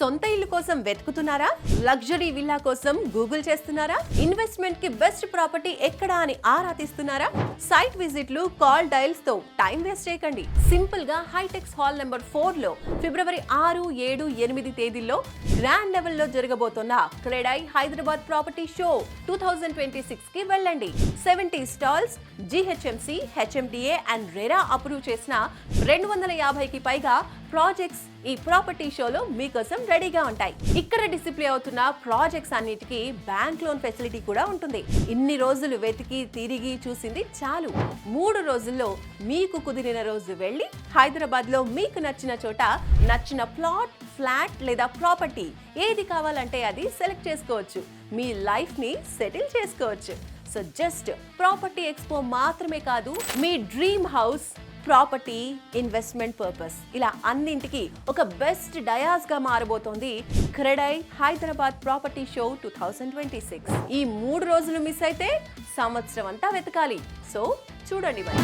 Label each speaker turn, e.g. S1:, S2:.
S1: సొంత ఇల్లు కోసం వెతుకుతున్నారా? లగ్జరీ విల్లా కోసం గూగుల్ చేస్తున్నారా? ఇన్వెస్ట్మెంట్ కి బెస్ట్ ప్రాపర్టీ ఎక్కడా అని ఆరా తీస్తున్నారా? సైట్ విజిట్లు, కాల్ డైల్స్ తో టైం వేస్ట్ చేయకండి. సింపుల్ గా హైటెక్స్ హాల్ నెంబర్ 4 లో ఫిబ్రవరి 6, 7, 8 తేదీల్లో గ్రాండ్ లెవెల్ లో జరగబోతున్న క్రెడై హైదరాబాద్ ప్రాపర్టీ షో 2026 కి వెళ్ళండి. 70 stalls, GHMC, HMDA and RERA approve చేసిన 250కి పైగా ప్రాజెక్ట్స్ ఈ ప్రాపర్టీ షోలో మీకోసం రెడీగా ఉంటాయి. ఇక్కడ డిస్ప్లే అవుతున్న ప్రాజెక్ట్స్ అన్నిటికీ బ్యాంక్ లోన్ ఫెసిలిటీ కూడా ఉంటుంది. ఇన్ని రోజులు వెతికి తిరిగి చూసింది చాలు. 3 రోజుల్లో మీకు కుదిరిన రోజు వెళ్ళి హైదరాబాద్ లో మీకు నచ్చిన చోట నచ్చిన ప్లాట్, ఫ్లాట్ లేదా ప్రాపర్టీ ఏది కావాలంటే అది సెలెక్ట్ చేసుకోవచ్చు. మీ లైఫ్ ని సెటిల్ చేసుకోవచ్చు. సో జస్ట్ ప్రాపర్టీ ఎక్స్పో మాత్రమే కాదు, మీ dream house, property, investment purpose ఇలా అన్నింటికి ఒక బెస్ట్ డయాస్ గా మారబోతోంది క్రెడై హైదరాబాద్ ప్రాపర్టీ షో 2026. ఈ 3 రోజులు మిస్ అయితే సంవత్సరం అంతా వెతకాలి. సో చూడండి మరి.